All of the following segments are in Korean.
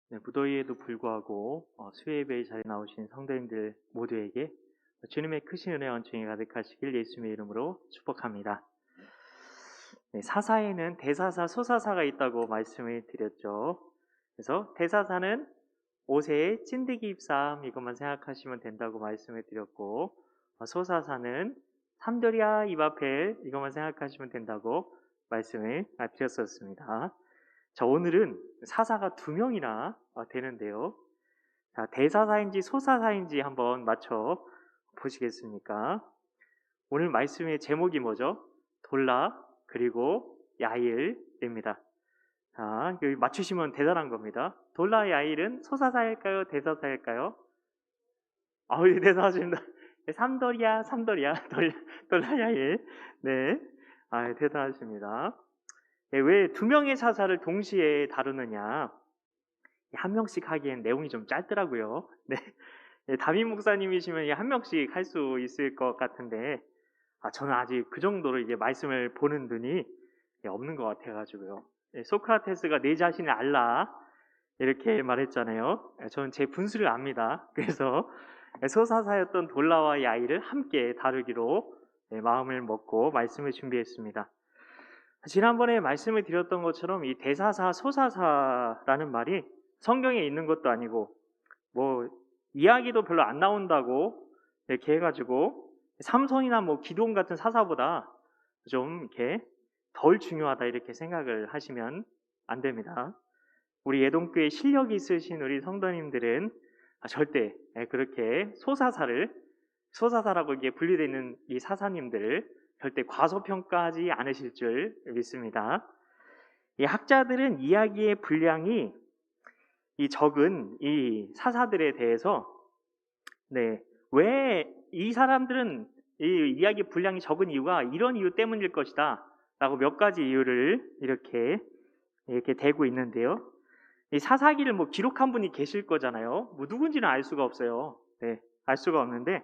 네, 무더위에도 불구하고 수요예배에 자리에 나오신 성도님들 모두에게 주님의 크신 은혜와 은총이 가득하시길 예수님의 이름으로 축복합니다. 네, 사사에는 대사사, 소사사가 있다고 말씀을 드렸죠. 그래서 대사사는 옷에 찐득이 입삼 이것만 생각하시면 된다고 말씀을 드렸고, 소사사는 삼돌이야 이바펠 이것만 생각하시면 된다고 말씀을 드렸었습니다. 자, 오늘은 사사가 2명이나 되는데요. 자, 대사사인지 소사사인지 한번 맞춰 보시겠습니까? 오늘 말씀의 제목이 뭐죠? 돌라 그리고 야일입니다. 자, 여기 맞추시면 대단한 겁니다. 돌라 야일은 소사사일까요? 대사사일까요? 예, 대단하십니다. 삼돌이야, 돌라 야일. 네, 대단하십니다. 네, 왜 2명의 사사를 동시에 다루느냐? 한 명씩 하기엔 내용이 좀 짧더라고요. 네, 담임 목사님이시면 한 명씩 할 수 있을 것 같은데, 저는 아직 그 정도로 이제 말씀을 보는 눈이 없는 것 같아가지고요. 소크라테스가 내 자신을 알라 이렇게 말했잖아요. 저는 제 분수를 압니다. 그래서 소사사였던 돌라와 야일을 함께 다루기로 마음을 먹고 말씀을 준비했습니다. 지난번에 말씀을 드렸던 것처럼 이 대사사, 소사사라는 말이 성경에 있는 것도 아니고 뭐 이야기도 별로 안 나온다고 이렇게 해가지고 삼손이나 뭐 기드온 같은 사사보다 좀 이렇게 덜 중요하다 이렇게 생각을 하시면 안 됩니다. 우리 예동교회 실력이 있으신 우리 성도님들은 절대 그렇게 소사사라고 이게 분류되어 있는 이 사사님들을 절대 과소평가하지 않으실 줄 믿습니다. 이 학자들은 이야기의 분량이 적은 이 사사들에 대해서 왜 이 사람들은 이 이야기 분량이 적은 이유가 이런 이유 때문일 것이다 라고 몇 가지 이유를 이렇게 대고 있는데요. 이 사사기를 뭐 기록한 분이 계실 거잖아요. 뭐 누군지는 알 수가 없어요. 알 수가 없는데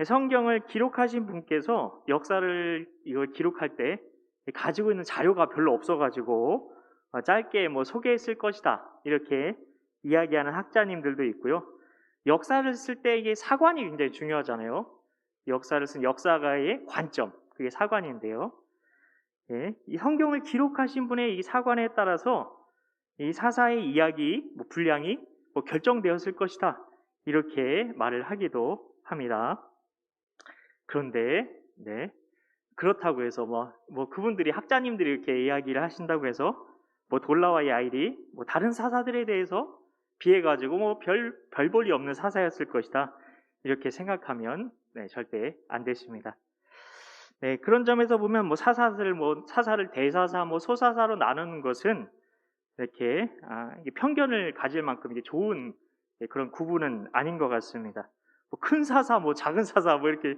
성경을 기록하신 분께서 역사를 이걸 기록할 때 가지고 있는 자료가 별로 없어가지고 짧게 뭐 소개했을 것이다 이렇게 이야기하는 학자님들도 있고요. 역사를 쓸 때 이게 사관이 굉장히 중요하잖아요. 역사를 쓴 역사가의 관점, 그게 사관인데요. 이 성경을 기록하신 분의 이 사관에 따라서 이 사사의 이야기 분량이 결정되었을 것이다 이렇게 말을 하기도 합니다. 그런데 그렇다고 해서 그분들이 학자님들이 이렇게 이야기를 하신다고 해서 돌라와 야일이 다른 사사들에 대해서 비해가지고 별 볼이 없는 사사였을 것이다 이렇게 생각하면 절대 안 되십니다. 그런 점에서 보면 사사를 대사사, 소사사로 나누는 것은 이렇게 편견을 가질 만큼 이게 좋은 그런 구분은 아닌 것 같습니다. 큰 사사, 작은 사사, 이렇게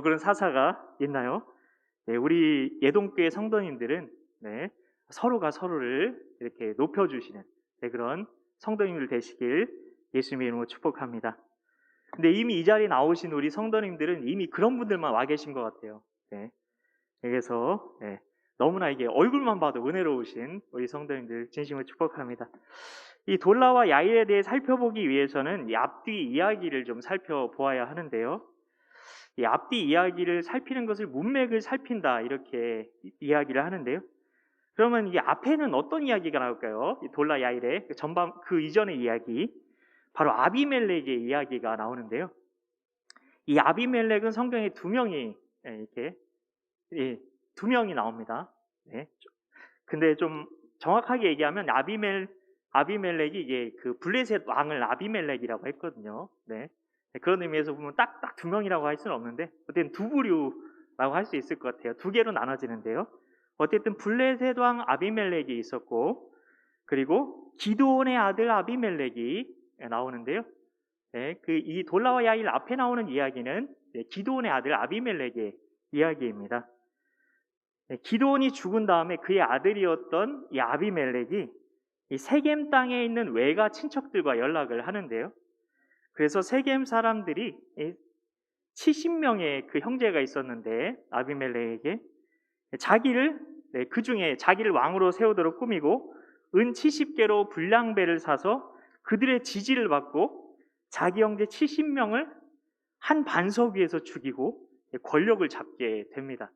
그런 사사가 있나요? 우리 예동교회 성도님들은 서로가 서로를 이렇게 높여주시는 그런 성도님들 되시길 예수님의 이름으로 축복합니다. 근데 이미 이 자리에 나오신 우리 성도님들은 이미 그런 분들만 와 계신 것 같아요. 그래서 너무나 이게 얼굴만 봐도 은혜로우신 우리 성도님들 진심으로 축복합니다. 이 돌라와 야일에 대해 살펴보기 위해서는 이 앞뒤 이야기를 좀 살펴보아야 하는데요. 이 앞뒤 이야기를 살피는 것을 문맥을 살핀다 이렇게 이야기를 하는데요. 그러면 이 앞에는 어떤 이야기가 나올까요? 이 돌라 야일의 전반 그 이전의 이야기, 바로 아비멜렉의 이야기가 나오는데요. 이 아비멜렉은 성경에 2명이 이렇게 2명이 나옵니다. 근데 좀 정확하게 얘기하면 아비멜렉이 이게 그 블레셋 왕을 아비멜렉이라고 했거든요. 그런 의미에서 보면 딱 2명이라고 할 수는 없는데 어쨌든 2부류라고 할 수 있을 것 같아요. 2개로 나눠지는데요. 어쨌든 블레셋 왕 아비멜렉이 있었고, 그리고 기드온의 아들 아비멜렉이 나오는데요. 이 돌라와 야일 앞에 나오는 이야기는 기드온의 아들 아비멜렉의 이야기입니다. 기드온이 죽은 다음에 그의 아들이었던 이 아비멜렉이 이 세겜 땅에 있는 외가 친척들과 연락을 하는데요. 그래서 세겜 사람들이 70명의 그 형제가 있었는데 아비멜렉에게 그 중에 자기를 왕으로 세우도록 꾸미고 은 70개로 분량배를 사서 그들의 지지를 받고 자기 형제 70명을 한 반석 위에서 죽이고 권력을 잡게 됩니다.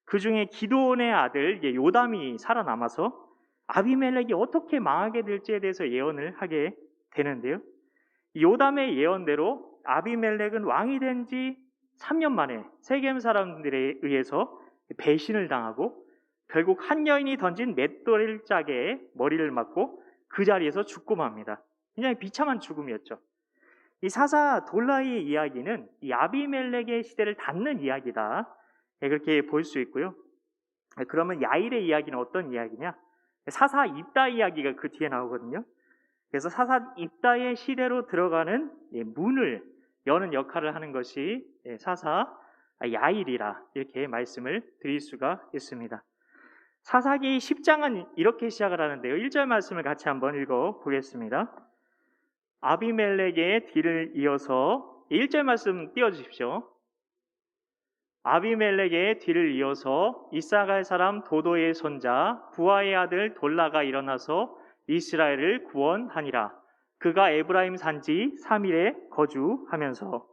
그 중에 기드온의 아들 요담이 살아남아서 아비멜렉이 어떻게 망하게 될지에 대해서 예언을 하게 되는데요. 요담의 예언대로 아비멜렉은 왕이 된 지 3년 만에 세겜 사람들에 의해서 배신을 당하고 결국 한 여인이 던진 맷돌 짝에 머리를 맞고 그 자리에서 죽고 맙니다. 굉장히 비참한 죽음이었죠. 이 사사 돌라의 이야기는 이 아비멜렉의 시대를 닫는 이야기다. 그렇게 볼 수 있고요. 그러면 야일의 이야기는 어떤 이야기냐? 사사 입다 이야기가 그 뒤에 나오거든요. 그래서 사사 입다의 시대로 들어가는 문을 여는 역할을 하는 것이 사사 야일이라 이렇게 말씀을 드릴 수가 있습니다. 사사기 10장은 이렇게 시작을 하는데요. 1절 말씀을 같이 한번 읽어 보겠습니다. 아비멜렉의 뒤를 이어서 1절 말씀 띄워주십시오. 아비멜렉의 뒤를 이어서 이사갈 사람 도도의 손자 부하의 아들 돌라가 일어나서 이스라엘을 구원하니라. 그가 에브라임 산지 3일에 거주하면서.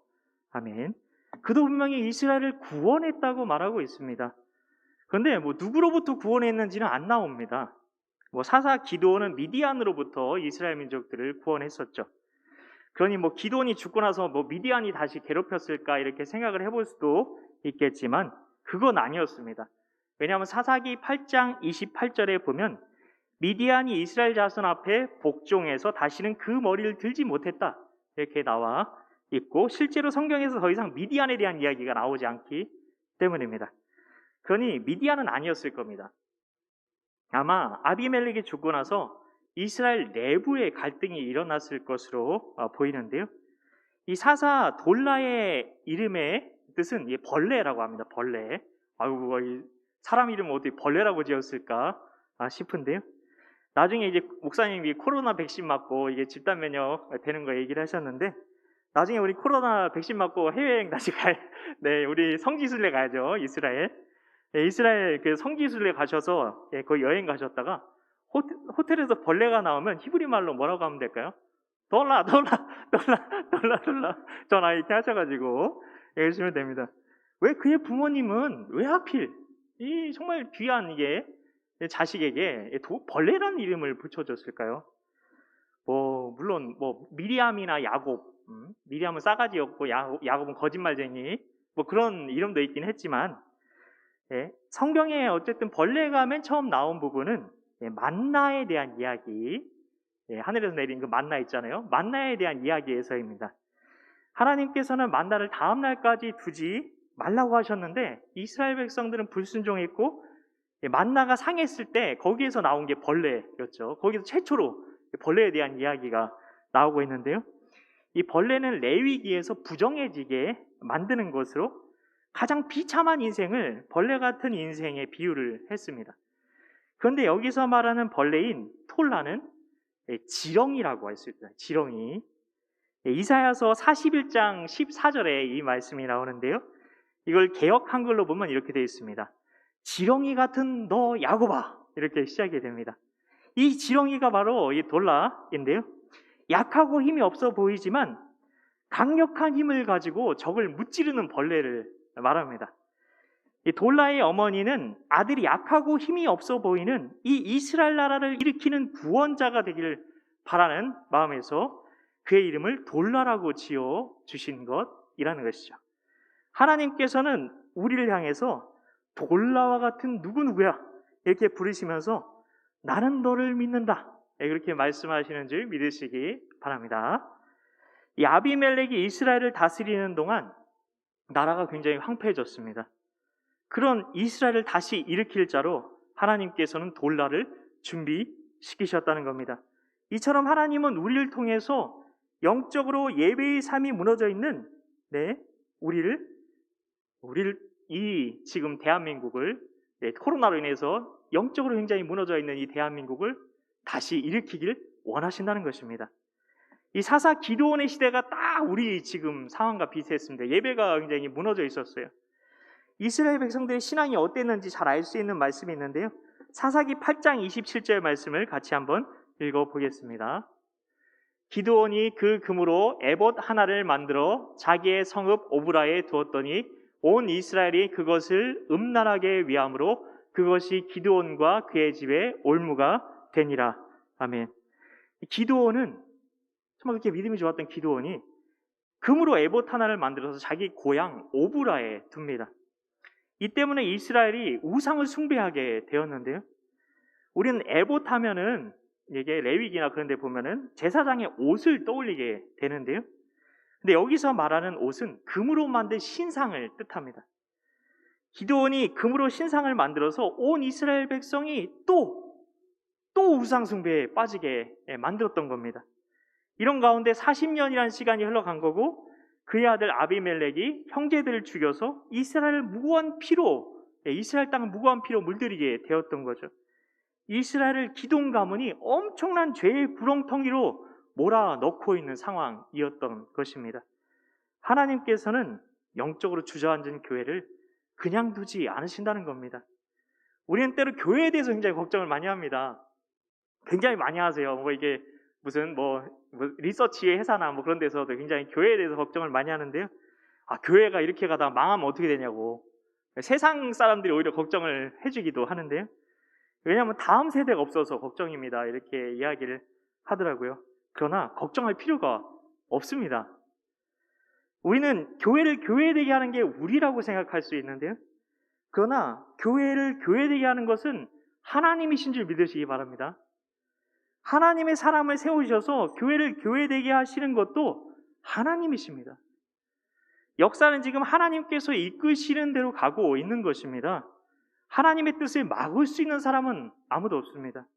아멘. 그도 분명히 이스라엘을 구원했다고 말하고 있습니다. 그런데 누구로부터 구원했는지는 안 나옵니다. 사사 기드온은 미디안으로부터 이스라엘 민족들을 구원했었죠. 그러니 기드온이 죽고 나서 미디안이 다시 괴롭혔을까 이렇게 생각을 해볼 수도 있겠지만 그건 아니었습니다. 왜냐하면 사사기 8장 28절에 보면 미디안이 이스라엘 자손 앞에 복종해서 다시는 그 머리를 들지 못했다 이렇게 나와 있고 실제로 성경에서 더 이상 미디안에 대한 이야기가 나오지 않기 때문입니다. 그러니 미디안은 아니었을 겁니다. 아마 아비멜렉이 죽고 나서 이스라엘 내부의 갈등이 일어났을 것으로 보이는데요. 이 사사 돌라의 이름의 뜻은 벌레라고 합니다. 벌레. 아이고, 사람 이름을 어떻게 벌레라고 지었을까 싶은데요. 나중에 이제 목사님이 코로나 백신 맞고 이게 집단 면역 되는 거 얘기를 하셨는데 나중에 우리 코로나 백신 맞고 해외여행 다시 우리 성지순례 가야죠. 이스라엘. 이스라엘 그 성지순례 가셔서 거기 여행 가셨다가 호텔에서 벌레가 나오면 히브리 말로 뭐라고 하면 될까요? 돌라 전화 이렇게 하셔가지고 읽으시면 됩니다. 왜 그의 부모님은 왜 하필 이 정말 귀한 이게 자식에게 벌레라는 이름을 붙여줬을까요? 물론 미리암이나 야곱, 미리암은 싸가지였고 야곱은 거짓말쟁이 그런 이름도 있긴 했지만 성경에 어쨌든 벌레가 맨 처음 나온 부분은 만나에 대한 이야기, 하늘에서 내린 그 만나 있잖아요. 만나에 대한 이야기에서입니다. 하나님께서는 만나를 다음 날까지 두지 말라고 하셨는데 이스라엘 백성들은 불순종했고 만나가 상했을 때 거기에서 나온 게 벌레였죠. 거기서 최초로 벌레에 대한 이야기가 나오고 있는데요. 이 벌레는 레위기에서 부정해지게 만드는 것으로 가장 비참한 인생을 벌레 같은 인생에 비유를 했습니다. 그런데 여기서 말하는 벌레인 톨라는 지렁이라고 할 수 있다. 지렁이. 이사야서 41장 14절에 이 말씀이 나오는데요. 이걸 개역 한글로 보면 이렇게 되어 있습니다. 지렁이 같은 너 야곱아 이렇게 시작이 됩니다. 이 지렁이가 바로 이 돌라인데요. 약하고 힘이 없어 보이지만 강력한 힘을 가지고 적을 무찌르는 벌레를 말합니다. 이 돌라의 어머니는 아들이 약하고 힘이 없어 보이는 이 이스라엘 나라를 일으키는 구원자가 되기를 바라는 마음에서 그의 이름을 돌라라고 지어 주신 것이라는 것이죠. 하나님께서는 우리를 향해서 돌라와 같은 누구누구야 이렇게 부르시면서 나는 너를 믿는다 그렇게 말씀하시는 줄 믿으시기 바랍니다. 이 아비멜렉이 이스라엘을 다스리는 동안 나라가 굉장히 황폐해졌습니다. 그런 이스라엘을 다시 일으킬 자로 하나님께서는 돌라를 준비시키셨다는 겁니다. 이처럼 하나님은 우리를 통해서 영적으로 예배의 삶이 무너져 있는 우리를 이 지금 대한민국을 코로나로 인해서 영적으로 굉장히 무너져 있는 이 대한민국을 다시 일으키길 원하신다는 것입니다. 이 사사 기드온의 시대가 딱 우리 지금 상황과 비슷했습니다. 예배가 굉장히 무너져 있었어요. 이스라엘 백성들의 신앙이 어땠는지 잘 알 수 있는 말씀이 있는데요. 사사기 8장 27절 말씀을 같이 한번 읽어보겠습니다. 기드온이 그 금으로 에봇 하나를 만들어 자기의 성읍 오브라에 두었더니 온 이스라엘이 그것을 음란하게 위함으로 그것이 기드온과 그의 집에 올무가 되니라. 아멘. 기드온은 정말 그렇게 믿음이 좋았던 기드온이 금으로 에봇 하나를 만들어서 자기 고향 오브라에 둡니다. 이 때문에 이스라엘이 우상을 숭배하게 되었는데요. 우리는 에봇 하면은 이게 레위기나 그런 데 보면은 제사장의 옷을 떠올리게 되는데요. 근데 여기서 말하는 옷은 금으로 만든 신상을 뜻합니다. 기드온이 금으로 신상을 만들어서 온 이스라엘 백성이 또 우상 숭배에 빠지게 만들었던 겁니다. 이런 가운데 40년이라는 시간이 흘러간 거고 그의 아들 아비멜렉이 형제들을 죽여서 이스라엘 땅을 무고한 피로 물들이게 되었던 거죠. 이스라엘을 기드온 가문이 엄청난 죄의 구렁텅이로 몰아넣고 있는 상황이었던 것입니다. 하나님께서는 영적으로 주저앉은 교회를 그냥 두지 않으신다는 겁니다. 우리는 때로 교회에 대해서 굉장히 걱정을 많이 합니다. 굉장히 많이 하세요. 이게 무슨 리서치 회사나 그런 데서도 굉장히 교회에 대해서 걱정을 많이 하는데요. 교회가 이렇게 가다가 망하면 어떻게 되냐고. 세상 사람들이 오히려 걱정을 해주기도 하는데요. 왜냐하면 다음 세대가 없어서 걱정입니다. 이렇게 이야기를 하더라고요. 그러나 걱정할 필요가 없습니다. 우리는 교회를 교회되게 하는 게 우리라고 생각할 수 있는데요. 그러나 교회를 교회되게 하는 것은 하나님이신 줄 믿으시기 바랍니다. 하나님의 사람을 세우셔서 교회를 교회되게 하시는 것도 하나님이십니다. 역사는 지금 하나님께서 이끄시는 대로 가고 있는 것입니다. 하나님의 뜻을 막을 수 있는 사람은 아무도 없습니다.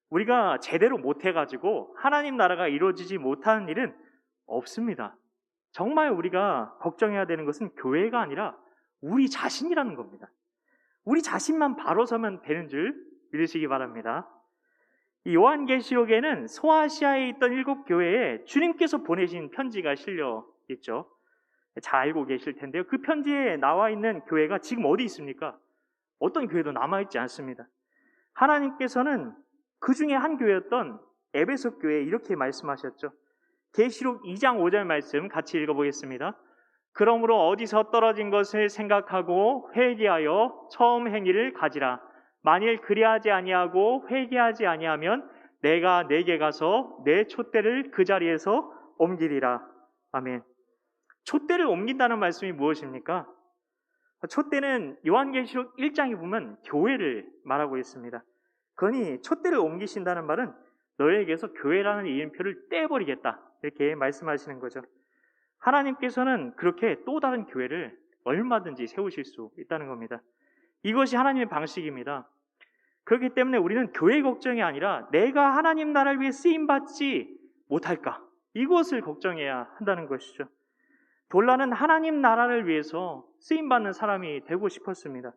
우리가 제대로 못해가지고 하나님 나라가 이루어지지 못하는 일은 없습니다. 정말 우리가 걱정해야 되는 것은 교회가 아니라 우리 자신이라는 겁니다. 우리 자신만 바로 서면 되는 줄 믿으시기 바랍니다. 이 요한계시록에는 소아시아에 있던 7교회에 주님께서 보내신 편지가 실려 있죠. 잘 알고 계실 텐데요. 그 편지에 나와 있는 교회가 지금 어디 있습니까? 어떤 교회도 남아있지 않습니다. 하나님께서는 그 중에 한 교회였던 에베소 교회에 이렇게 말씀하셨죠. 계시록 2장 5절 말씀 같이 읽어보겠습니다. 그러므로 어디서 떨어진 것을 생각하고 회개하여 처음 행위를 가지라. 만일 그리하지 아니하고 회개하지 아니하면 내가 내게 가서 내 촛대를 그 자리에서 옮기리라. 아멘. 촛대를 옮긴다는 말씀이 무엇입니까? 촛대는 요한계시록 1장에 보면 교회를 말하고 있습니다. 그러니 촛대를 옮기신다는 말은 너에게서 교회라는 이름표를 떼버리겠다, 이렇게 말씀하시는 거죠. 하나님께서는 그렇게 또 다른 교회를 얼마든지 세우실 수 있다는 겁니다. 이것이 하나님의 방식입니다. 그렇기 때문에 우리는 교회 걱정이 아니라 내가 하나님 나라를 위해 쓰임받지 못할까, 이것을 걱정해야 한다는 것이죠. 돌라는 하나님 나라를 위해서 쓰임받는 사람이 되고 싶었습니다.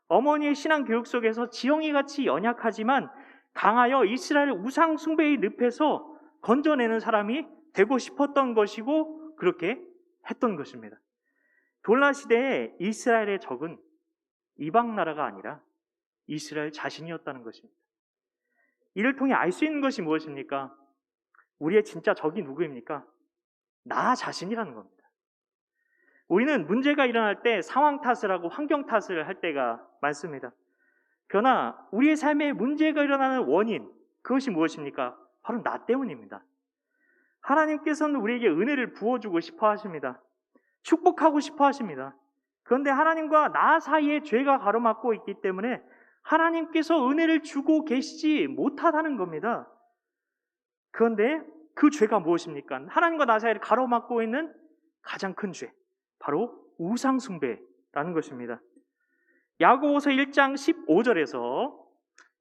어머니의 신앙 교육 속에서 지영이같이 연약하지만 강하여 이스라엘 우상 숭배의 늪에서 건져내는 사람이 되고 싶었던 것이고 그렇게 했던 것입니다. 돌라 시대에 이스라엘의 적은 이방 나라가 아니라 이스라엘 자신이었다는 것입니다. 이를 통해 알 수 있는 것이 무엇입니까? 우리의 진짜 적이 누구입니까? 나 자신이라는 겁니다. 우리는 문제가 일어날 때 상황 탓을 하고 환경 탓을 할 때가 많습니다. 그러나 우리의 삶에 문제가 일어나는 원인, 그것이 무엇입니까? 바로 나 때문입니다. 하나님께서는 우리에게 은혜를 부어주고 싶어 하십니다. 축복하고 싶어 하십니다. 그런데 하나님과 나 사이에 죄가 가로막고 있기 때문에 하나님께서 은혜를 주고 계시지 못하다는 겁니다. 그런데 그 죄가 무엇입니까? 하나님과 나 사이를 가로막고 있는 가장 큰 죄, 바로 우상숭배라는 것입니다. 야고보서 1장 15절에서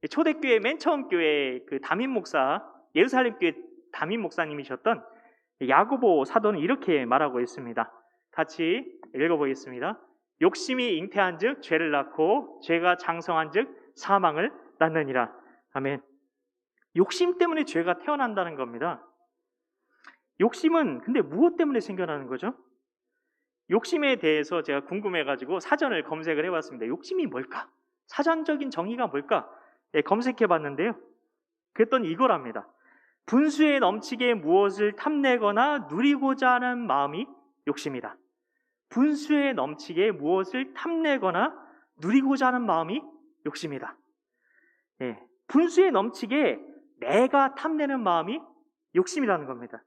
초대교회 맨 처음 교회 그 담임 목사, 예루살렘 교회 담임 목사님이셨던 야고보 사도는 이렇게 말하고 있습니다. 같이 읽어보겠습니다. 욕심이 잉태한즉 죄를 낳고 죄가 장성한즉 사망을 낳느니라. 아멘. 욕심 때문에 죄가 태어난다는 겁니다. 욕심은 근데 무엇 때문에 생겨나는 거죠? 욕심에 대해서 제가 궁금해가지고 사전을 검색을 해봤습니다. 욕심이 뭘까? 사전적인 정의가 뭘까? 검색해봤는데요. 그랬더니 이거랍니다. 분수에 넘치게 무엇을 탐내거나 누리고자 하는 마음이 욕심이다. 분수에 넘치게 무엇을 탐내거나 누리고자 하는 마음이 욕심이다. 예, 분수에 넘치게 내가 탐내는 마음이 욕심이라는 겁니다.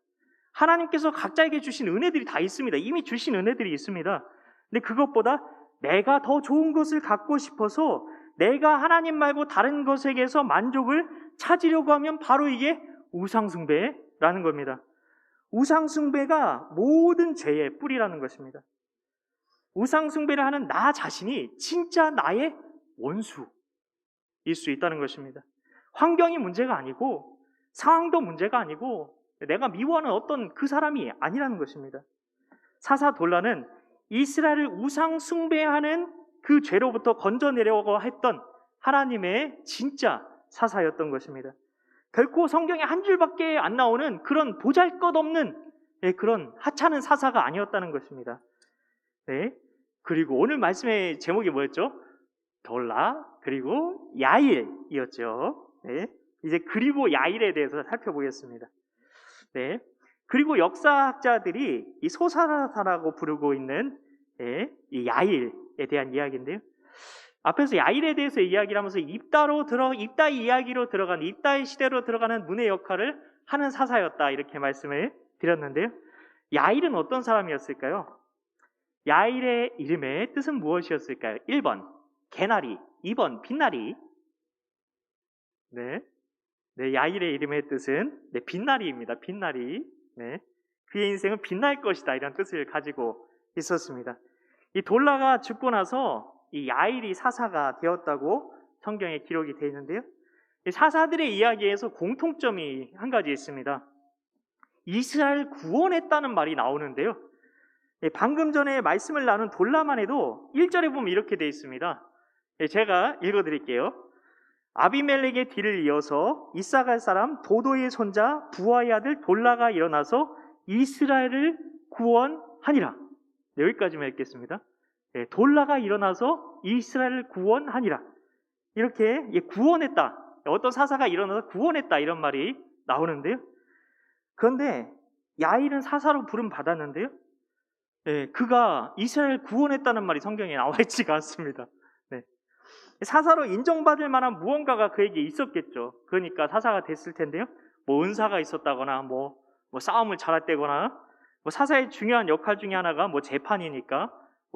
하나님께서 각자에게 주신 은혜들이 다 있습니다. 이미 주신 은혜들이 있습니다. 근데 그것보다 내가 더 좋은 것을 갖고 싶어서 내가 하나님 말고 다른 것에게서 만족을 찾으려고 하면 바로 이게 우상숭배라는 겁니다. 우상숭배가 모든 죄의 뿌리라는 것입니다. 우상숭배를 하는 나 자신이 진짜 나의 원수일 수 있다는 것입니다. 환경이 문제가 아니고 상황도 문제가 아니고 내가 미워하는 어떤 그 사람이 아니라는 것입니다. 사사돌라는 이스라엘을 우상숭배하는 그 죄로부터 건져내려고 했던 하나님의 진짜 사사였던 것입니다. 결코 성경에 한 줄밖에 안 나오는 그런 보잘것없는 그런 하찮은 사사가 아니었다는 것입니다. 네. 그리고 오늘 말씀의 제목이 뭐였죠? 돌라 그리고 야일이었죠. 네. 이제 그리고 야일에 대해서 살펴보겠습니다. 네. 그리고 역사학자들이 이 소사사라고 부르고 있는 이 야일에 대한 이야기인데요. 앞에서 야일에 대해서 이야기를 하면서 입다 이야기로 들어간 입다의 시대로 들어가는 문의 역할을 하는 사사였다 이렇게 말씀을 드렸는데요. 야일은 어떤 사람이었을까요? 야일의 이름의 뜻은 무엇이었을까요? 1번 개나리, 2번 빛나리. 네, 야일의 이름의 뜻은 빛나리입니다. 빛나리. 네, 그의 인생은 빛날 것이다 이런 뜻을 가지고 있었습니다. 이 돌라가 죽고 나서 이 야일이 사사가 되었다고 성경에 기록이 되어 있는데요. 이 사사들의 이야기에서 공통점이 한 가지 있습니다. 이스라엘 구원했다는 말이 나오는데요. 방금 전에 말씀을 나눈 돌라만 해도 1절에 보면 이렇게 되어 있습니다. 제가 읽어드릴게요. 아비멜렉의 뒤를 이어서 이사갈 사람 도도의 손자 부하의 아들 돌라가 일어나서 이스라엘을 구원하니라. 여기까지만 읽겠습니다. 돌라가 일어나서 이스라엘을 구원하니라. 이렇게 구원했다. 어떤 사사가 일어나서 구원했다 이런 말이 나오는데요. 그런데 야일은 사사로 부름 받았는데요. 그가 이스라엘을 구원했다는 말이 성경에 나와 있지가 않습니다. 사사로 인정받을 만한 무언가가 그에게 있었겠죠. 그러니까 사사가 됐을 텐데요. 뭐 은사가 있었다거나 뭐 싸움을 잘했다거나 사사의 중요한 역할 중에 하나가 재판이니까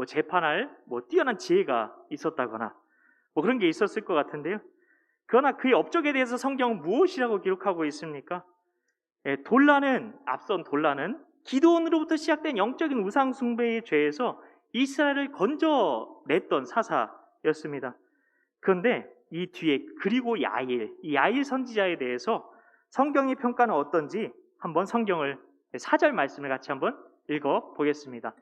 재판할 뛰어난 지혜가 있었다거나 그런 게 있었을 것 같은데요. 그러나 그의 업적에 대해서 성경은 무엇이라고 기록하고 있습니까? 앞선 돌라는 기드온으로부터 시작된 영적인 우상 숭배의 죄에서 이스라엘을 건져냈던 사사였습니다. 그런데 이 뒤에 그리고 이 야일 선지자에 대해서 성경의 평가는 어떤지 한번 성경을 4절 말씀을 같이 한번 읽어 보겠습니다.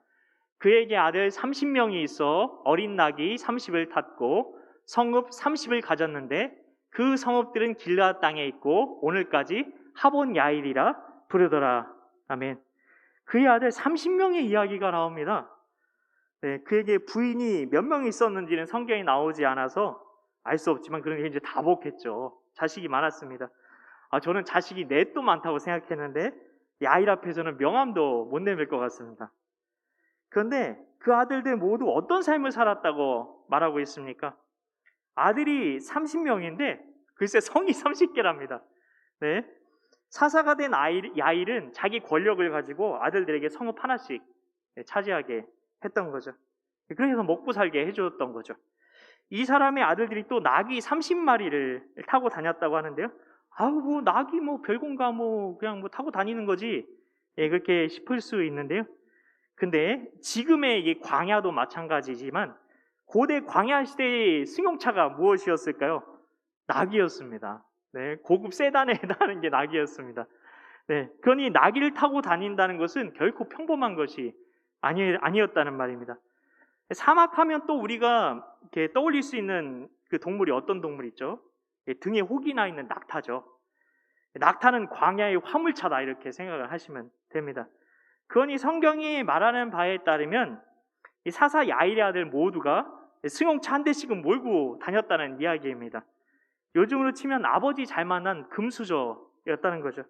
그에게 아들 30명이 있어 어린 낙이 30을 탔고 성읍 30을 가졌는데 그 성읍들은 길르앗 땅에 있고 오늘까지 하본 야일이라 부르더라. 아멘. 그의 아들 30명의 이야기가 나옵니다. 그에게 부인이 몇 명이 있었는지는 성경에 나오지 않아서 알 수 없지만 그런 게 이제 다복했죠. 자식이 많았습니다. 저는 자식이 넷도 많다고 생각했는데 야일 앞에서는 명함도 못 내밀 것 같습니다. 그런데 그 아들들 모두 어떤 삶을 살았다고 말하고 있습니까? 아들이 30명인데 글쎄 성이 30개랍니다. 네. 사사가 된 야일은 자기 권력을 가지고 아들들에게 성읍 하나씩 차지하게 했던 거죠. 그래서 먹고 살게 해줬던 거죠. 이 사람의 아들들이 또 낙이 30마리를 타고 다녔다고 하는데요. 낙이 별건가 그냥 타고 다니는 거지. 그렇게 싶을 수 있는데요. 근데 지금의 이 광야도 마찬가지지만 고대 광야 시대의 승용차가 무엇이었을까요? 낙이었습니다. 네, 고급 세단에 해당하는 게 낙이었습니다. 네, 그러니 나귀를 타고 다닌다는 것은 결코 평범한 것이 아니었다는 말입니다. 사막하면 또 우리가 이렇게 떠올릴 수 있는 그 동물이 어떤 동물 있죠? 등에 혹이 나 있는 낙타죠. 낙타는 광야의 화물차다 이렇게 생각을 하시면 됩니다. 그러니 성경이 말하는 바에 따르면 이 사사 야일의 아들 모두가 승용차 한 대씩은 몰고 다녔다는 이야기입니다. 요즘으로 치면 아버지 잘 만난 금수저였다는 거죠.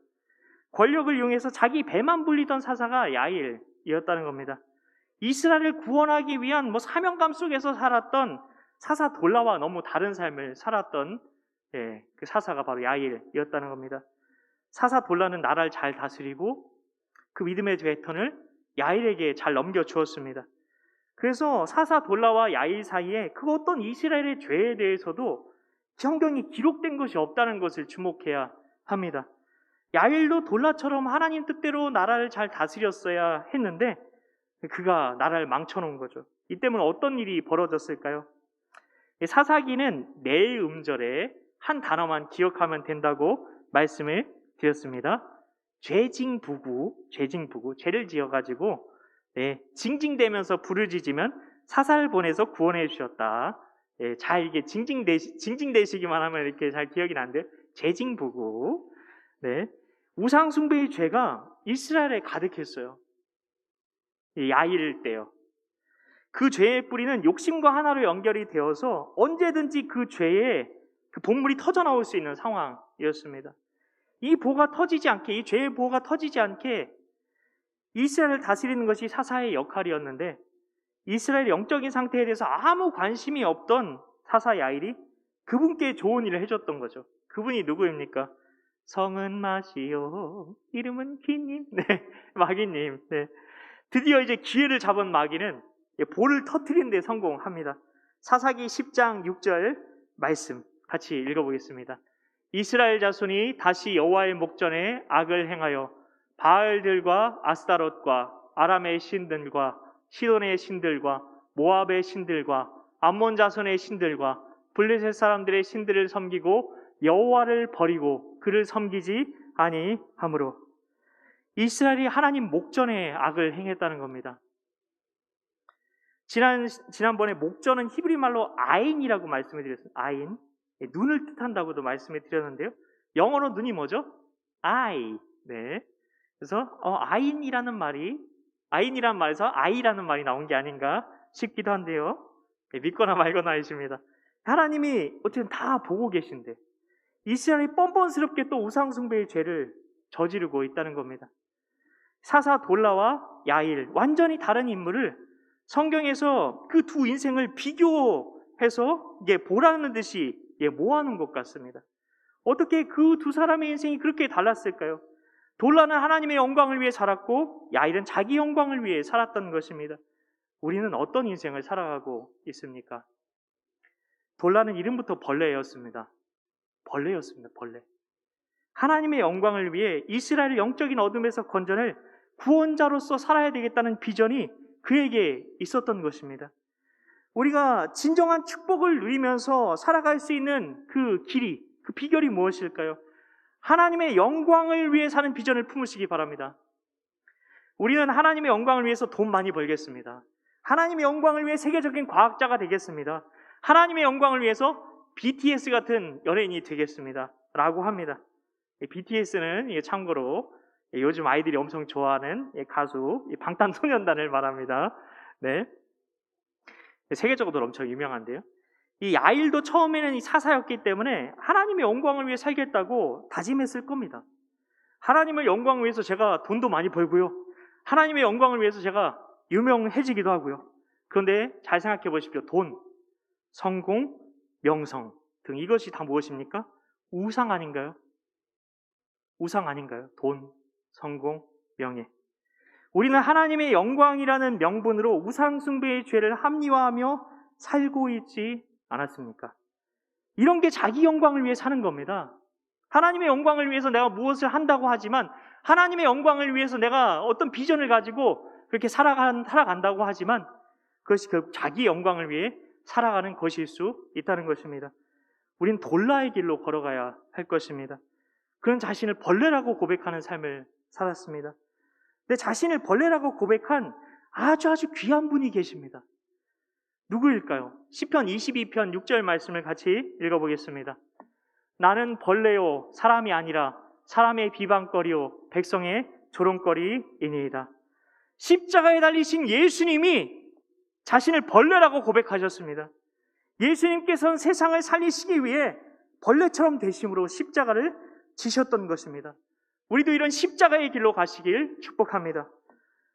권력을 이용해서 자기 배만 불리던 사사가 야일이었다는 겁니다. 이스라엘을 구원하기 위한 사명감 속에서 살았던 사사 돌라와 너무 다른 삶을 살았던 그 사사가 바로 야일이었다는 겁니다. 사사 돌라는 나라를 잘 다스리고 그 믿음의 배턴을 야일에게 잘 넘겨주었습니다. 그래서 사사 돌라와 야일 사이에 그 어떤 이스라엘의 죄에 대해서도 성경이 기록된 것이 없다는 것을 주목해야 합니다. 야일도 돌라처럼 하나님 뜻대로 나라를 잘 다스렸어야 했는데 그가 나라를 망쳐놓은 거죠. 이 때문에 어떤 일이 벌어졌을까요? 사사기는 네 음절에 한 단어만 기억하면 된다고 말씀을 드렸습니다. 죄징부구, 죄를 지어가지고 징징대면서 부르짖으면 사사를 보내서 구원해 주셨다. 잘 이게 징징대시기만 하면 이렇게 잘 기억이 나는데 죄징부구. 우상 숭배의 죄가 이스라엘에 가득했어요. 야일 때요. 그 죄의 뿌리는 욕심과 하나로 연결이 되어서 언제든지 그 죄의 그 본물이 터져 나올 수 있는 상황이었습니다. 이 죄의 보가 터지지 않게 이스라엘을 다스리는 것이 사사의 역할이었는데 이스라엘의 영적인 상태에 대해서 아무 관심이 없던 사사 야일이 그분께 좋은 일을 해줬던 거죠. 그분이 누구입니까? 성은 마시오, 이름은 기님. 마귀님. 드디어 이제 기회를 잡은 마귀는 볼을 터뜨리는 데 성공합니다. 사사기 10장 6절 말씀 같이 읽어보겠습니다. 이스라엘 자손이 다시 여호와의 목전에 악을 행하여 바알들과 아스타롯과 아람의 신들과 시돈의 신들과 모압의 신들과 암몬 자손의 신들과 블레셋 사람들의 신들을 섬기고 여호와를 버리고 그를 섬기지 아니하므로 이스라엘이 하나님 목전에 악을 행했다는 겁니다. 지난번에 목전은 히브리 말로 아인이라고 말씀을 드렸어요. 아인, 눈을 뜻한다고도 말씀을 드렸는데요. 영어로 눈이 뭐죠? eye. 그래서 아인이라는 말에서 아이라는 말이 나온 게 아닌가 싶기도 한데요. 믿거나 말거나 하십니다. 하나님이 어쨌든 다 보고 계신데 이스라엘이 뻔뻔스럽게 또 우상 숭배의 죄를 저지르고 있다는 겁니다. 사사 돌라와 야일, 완전히 다른 인물을 성경에서 그 두 인생을 비교해서 보라는 듯이 모아놓은 것 같습니다. 어떻게 그 두 사람의 인생이 그렇게 달랐을까요? 돌라는 하나님의 영광을 위해 살았고 야일은 자기 영광을 위해 살았던 것입니다. 우리는 어떤 인생을 살아가고 있습니까? 돌라는 이름부터 벌레였습니다. 벌레. 하나님의 영광을 위해 이스라엘을 영적인 어둠에서 건져낼 구원자로서 살아야 되겠다는 비전이 그에게 있었던 것입니다. 우리가 진정한 축복을 누리면서 살아갈 수 있는 그 길이, 그 비결이 무엇일까요? 하나님의 영광을 위해 사는 비전을 품으시기 바랍니다. 우리는 하나님의 영광을 위해서 돈 많이 벌겠습니다. 하나님의 영광을 위해 세계적인 과학자가 되겠습니다. 하나님의 영광을 위해서 BTS 같은 연예인이 되겠습니다. 라고 합니다. BTS는 참고로 요즘 아이들이 엄청 좋아하는 가수 방탄소년단을 말합니다. 세계적으로 엄청 유명한데요. 이 야일도 처음에는 이 사사였기 때문에 하나님의 영광을 위해 살겠다고 다짐했을 겁니다. 하나님의 영광을 위해서 제가 돈도 많이 벌고요. 하나님의 영광을 위해서 제가 유명해지기도 하고요. 그런데 잘 생각해 보십시오. 돈, 성공, 명성 등 이것이 다 무엇입니까? 우상 아닌가요? 우상 아닌가요? 돈, 성공, 명예. 우리는 하나님의 영광이라는 명분으로 우상 숭배의 죄를 합리화하며 살고 있지 않았습니까? 이런 게 자기 영광을 위해 사는 겁니다. 하나님의 영광을 위해서 내가 무엇을 한다고 하지만 하나님의 영광을 위해서 내가 어떤 비전을 가지고 그렇게 살아간다고 하지만 그것이 결국 자기 영광을 위해 살아가는 것일 수 있다는 것입니다. 우린 돌라의 길로 걸어가야 할 것입니다. 그런 자신을 벌레라고 고백하는 삶을 살았습니다. 내 자신을 벌레라고 고백한 아주 귀한 분이 계십니다. 누구일까요? 시편 22편 6절 말씀을 같이 읽어보겠습니다. 나는 벌레요 사람이 아니라 사람의 비방거리요 백성의 조롱거리이니이다. 십자가에 달리신 예수님이 자신을 벌레라고 고백하셨습니다. 예수님께서는 세상을 살리시기 위해 벌레처럼 되심으로 십자가를 지셨던 것입니다. 우리도 이런 십자가의 길로 가시길 축복합니다.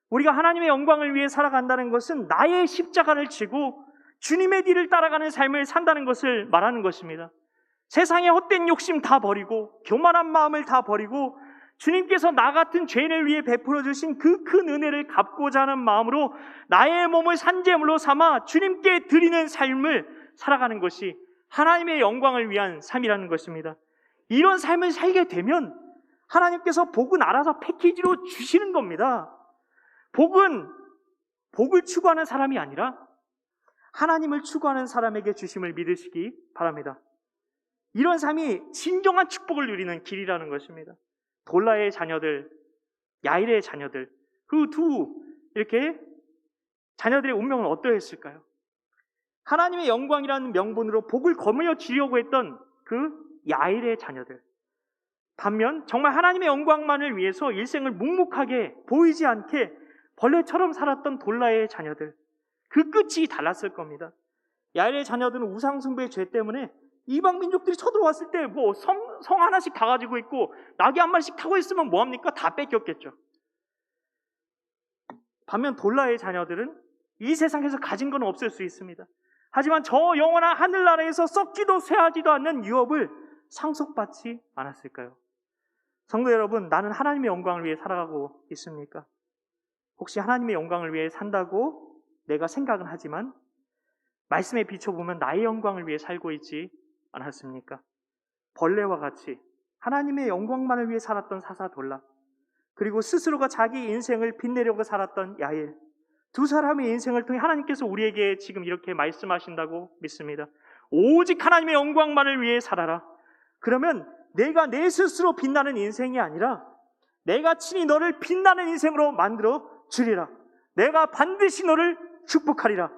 우리가 하나님의 영광을 위해 살아간다는 것은 나의 십자가를 지고 주님의 뒤를 따라가는 삶을 산다는 것을 말하는 것입니다. 세상의 헛된 욕심 다 버리고 교만한 마음을 다 버리고 주님께서 나 같은 죄인을 위해 베풀어 주신 그 큰 은혜를 갚고자 하는 마음으로 나의 몸을 산제물로 삼아 주님께 드리는 삶을 살아가는 것이 하나님의 영광을 위한 삶이라는 것입니다. 이런 삶을 살게 되면 하나님께서 복은 알아서 패키지로 주시는 겁니다. 복은 복을 추구하는 사람이 아니라 하나님을 추구하는 사람에게 주심을 믿으시기 바랍니다. 이런 삶이 진정한 축복을 누리는 길이라는 것입니다. 돌라의 자녀들, 야일의 자녀들, 그 두 이렇게 자녀들의 운명은 어떠했을까요? 하나님의 영광이라는 명분으로 복을 거머쥐어 주려고 했던 그 야일의 자녀들, 반면 정말 하나님의 영광만을 위해서 일생을 묵묵하게 보이지 않게 벌레처럼 살았던 돌라의 자녀들, 그 끝이 달랐을 겁니다. 야일의 자녀들은 우상숭배의 죄 때문에 이방 민족들이 쳐들어왔을 때 뭐 성 하나씩 다 가지고 있고 나귀 한 마리씩 타고 있으면 뭐합니까? 다 뺏겼겠죠. 반면 돌라의 자녀들은 이 세상에서 가진 건 없을 수 있습니다. 하지만 저 영원한 하늘나라에서 썩지도 쇠하지도 않는 유업을 상속받지 않았을까요? 성도 여러분, 나는 하나님의 영광을 위해 살아가고 있습니까? 혹시 하나님의 영광을 위해 산다고 내가 생각은 하지만 말씀에 비춰보면 나의 영광을 위해 살고 있지 않았습니까? 벌레와 같이 하나님의 영광만을 위해 살았던 사사돌라, 그리고 스스로가 자기 인생을 빛내려고 살았던 야일, 두 사람의 인생을 통해 하나님께서 우리에게 지금 이렇게 말씀하신다고 믿습니다. 오직 하나님의 영광만을 위해 살아라. 그러면 내가 내 스스로 빛나는 인생이 아니라 내가 친히 너를 빛나는 인생으로 만들어 주리라. 내가 반드시 너를 축복하리라.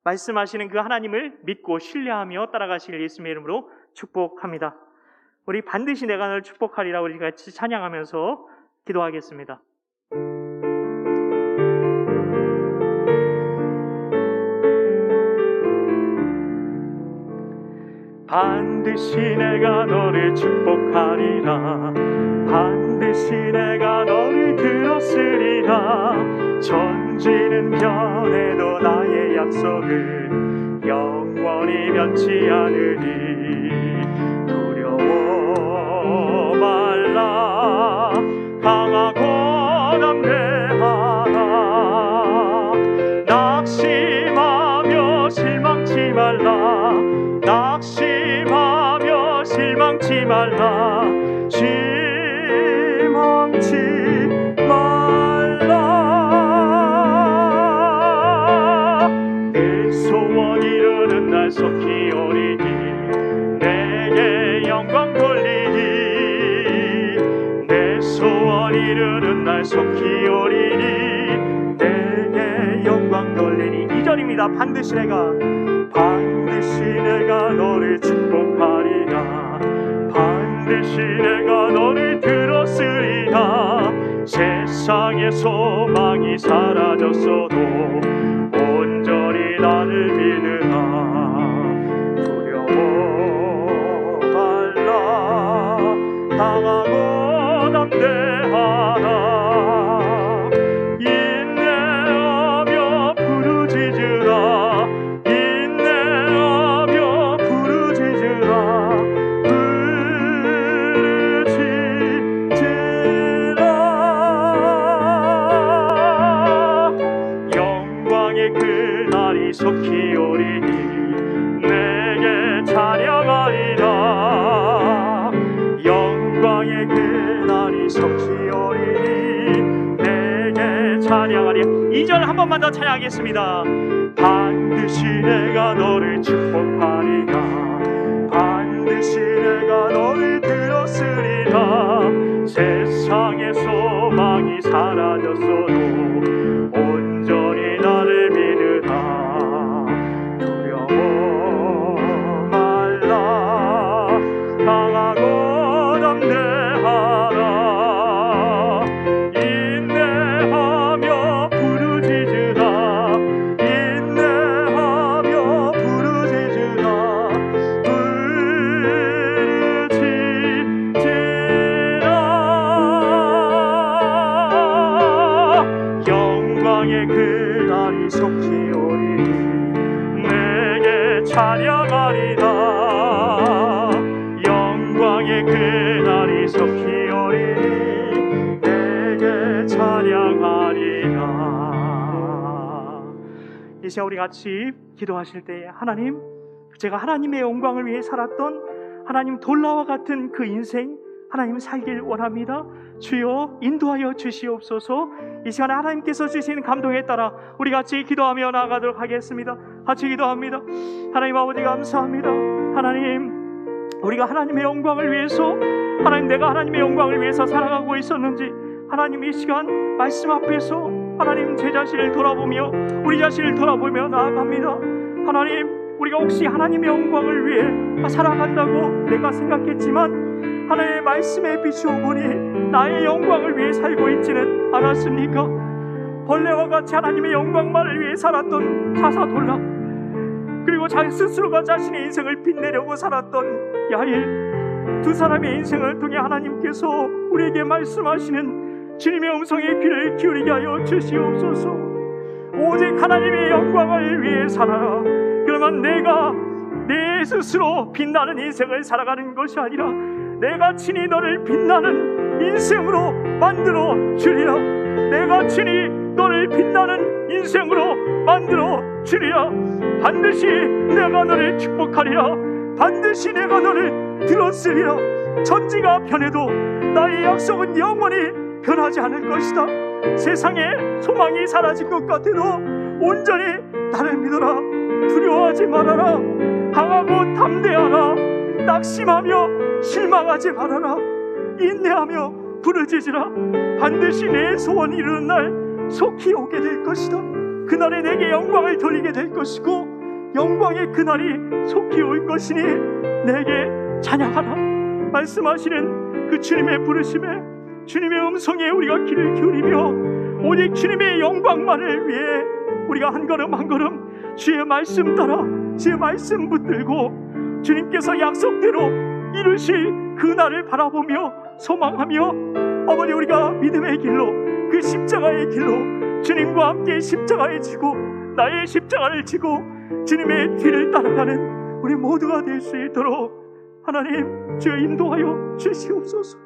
말씀하시는 그 하나님을 믿고 신뢰하며 따라가실 예수님의 이름으로 축복합니다. 우리 반드시 내가 너를 축복하리라 우리 같이 찬양하면서 기도하겠습니다. 반드시 내가 너를 축복하리라. 반드시 내가 너를 들었으리라. 천지는 변해도 나의 약속은 영원히 변치 않으리. 두려워 말라. 강하고 담대하라. 낙심하며 실망치 말라. 낙심하며 실망치 말라. 실망치 말라. 내 소원 이루는 날 속히 오리니 내게 영광 돌리니. 내 소원 이루는 날 속히 오리니 내게 영광 돌리니. 2절입니다. 반드시 내가 너를 축복하리라. 반드시 내가 너를 들었으리라. 세상의 소망이 사라졌어도 온전히 나를 믿으라. 두려워 말라. 강하고 담대하라. 인내하며 부르짖으라. 속히 오리니 내게 찬양하리라. 영광의 그날이 속히 오리니 내게 찬양하리라. 2절 한 번만 더 찬양하겠습니다. 반드시 내가 너를 축복하리라. 반드시 내가 너를 들었으리라. 세상의 소망이 사라졌어도 온전히 나를 믿으라. 강하고 담대하라. 인내하며 부르짖으라. 인내하며 부르짖으라. 부르짖으라. 영광의 그날이 속히 오리. 내게 찬양하리라. 영광의 그날이 속히 오리. 내게 찬양하리라. 이 시간 우리 같이 기도하실 때에 하나님, 제가 하나님의 영광을 위해 살았던 하나님 돌나와 같은 그 인생 하나님 살길 원합니다. 주여 인도하여 주시옵소서. 이 시간에 하나님께서 주시는 감동에 따라 우리 같이 기도하며 나아가도록 하겠습니다. 같이 기도합니다. 하나님 아버지 감사합니다. 하나님, 우리가 하나님의 영광을 위해서, 하나님 내가 하나님의 영광을 위해서 살아가고 있었는지 하나님 이 시간 말씀 앞에서 하나님 제 자신을 돌아보며 우리 자신을 돌아보며 나아갑니다. 하나님, 우리가 혹시 하나님의 영광을 위해 살아간다고 내가 생각했지만 하나님의 말씀에 비추어 보니 나의 영광을 위해 살고 있지는 않았습니까? 벌레와 같이 하나님의 영광만을 위해 살았던 사사돌라, 그리고 자기 스스로가 자신의 인생을 빛내려고 살았던 야일, 두 사람의 인생을 통해 하나님께서 우리에게 말씀하시는 주님의 음성에 귀를 기울이게 하여 주시옵소서. 오직 하나님의 영광을 위해 살아라. 그러면 내가 내 스스로 빛나는 인생을 살아가는 것이 아니라 내가 친히 너를 빛나는 인생으로 만들어 주리라. 내가 친히 너를 빛나는 인생으로 만들어 주리라. 반드시 내가 너를 축복하리라. 반드시 내가 너를 들었으리라. 천지가 변해도 나의 약속은 영원히 변하지 않을 것이다. 세상에 소망이 사라진 것 같아도 온전히 나를 믿어라. 두려워하지 말아라. 강하고 담대하라. 낙심하며 실망하지 말아라. 인내하며 부르짖으라. 반드시 내 소원이 이루는 날 속히 오게 될 것이다. 그날에 내게 영광을 돌리게 될 것이고 영광의 그날이 속히 올 것이니 내게 찬양하라. 말씀하시는 그 주님의 부르심에, 주님의 음성에 우리가 귀를 기울이며 오직 주님의 영광만을 위해 우리가 한 걸음 한 걸음 주의 말씀 따라 주의 말씀 붙들고 주님께서 약속대로 이루실 그날을 바라보며 소망하며 아버지, 우리가 믿음의 길로, 그 십자가의 길로 주님과 함께 십자가에 지고 나의 십자가를 지고 주님의 뒤를 따라가는 우리 모두가 될 수 있도록 하나님 주여 인도하여 주시옵소서.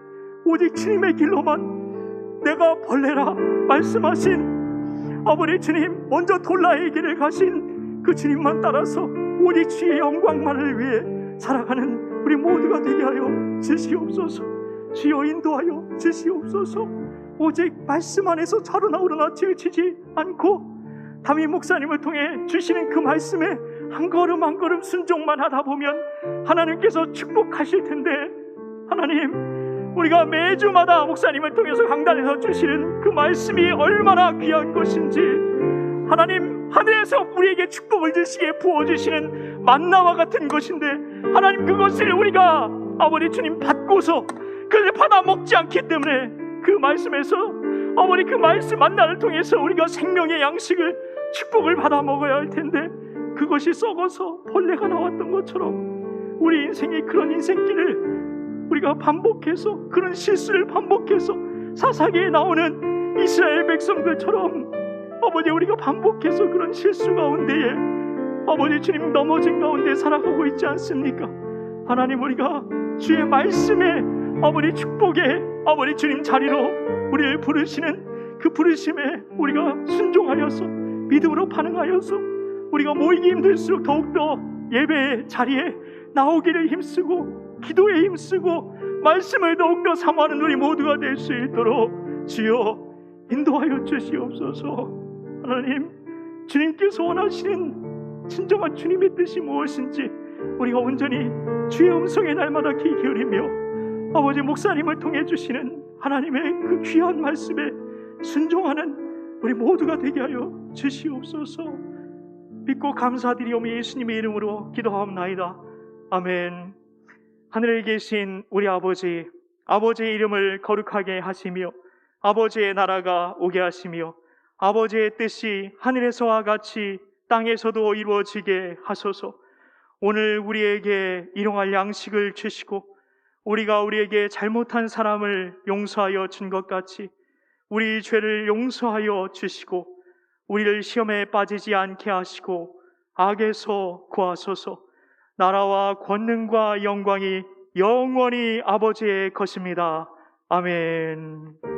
오직 주님의 길로만, 내가 벌레라 말씀하신 아버지 주님, 먼저 돌라의 길을 가신 그 주님만 따라서 오직 주의 영광만을 위해 살아가는 우리 모두가 되게 하여 주시옵소서. 주여 인도하여 주시옵소서. 오직 말씀 안에서 자루나 우러나 지치지 않고 담임 목사님을 통해 주시는 그 말씀에 한 걸음 한 걸음 순종만 하다 보면 하나님께서 축복하실 텐데, 하나님, 우리가 매주마다 목사님을 통해서 강단에서 주시는 그 말씀이 얼마나 귀한 것인지, 하나님, 하늘에서 우리에게 축복을 주시게 부어주시는 만나와 같은 것인데, 하나님, 그것을 우리가 아버지 주님 받고서 그것을 받아 먹지 않기 때문에 그 말씀에서 아버지 그 말씀 만나를 통해서 우리가 생명의 양식을, 축복을 받아 먹어야 할 텐데 그것이 썩어서 벌레가 나왔던 것처럼 우리 인생의 그런 인생길을 우리가 반복해서, 그런 실수를 반복해서 사사기에 나오는 이스라엘 백성들처럼 아버지, 우리가 반복해서 그런 실수 가운데에 아버지 주님 넘어진 가운데 살아가고 있지 않습니까? 하나님, 우리가 주의 말씀에 아버지 축복의 아버지 주님 자리로 우리를 부르시는 그 부르심에 우리가 순종하여서 믿음으로 반응하여서 우리가 모이기 힘들수록 더욱더 예배의 자리에 나오기를 힘쓰고 기도에 힘쓰고 말씀을 더욱더 사모하는 우리 모두가 될 수 있도록 주여 인도하여 주시옵소서. 하나님, 주님께서 원하시는 진정한 주님의 뜻이 무엇인지 우리가 온전히 주의 음성에 날마다 귀 기울이며 아버지 목사님을 통해 주시는 하나님의 그 귀한 말씀에 순종하는 우리 모두가 되게 하여 주시옵소서. 믿고 감사드리오며 예수님의 이름으로 기도하옵나이다. 아멘. 하늘에 계신 우리 아버지, 아버지의 이름을 거룩하게 하시며 아버지의 나라가 오게 하시며 아버지의 뜻이 하늘에서와 같이 땅에서도 이루어지게 하소서. 오늘 우리에게 일용할 양식을 주시고 우리가 우리에게 잘못한 사람을 용서하여 준 것 같이 우리 죄를 용서하여 주시고 우리를 시험에 빠지지 않게 하시고 악에서 구하소서. 나라와 권능과 영광이 영원히 아버지의 것입니다. 아멘.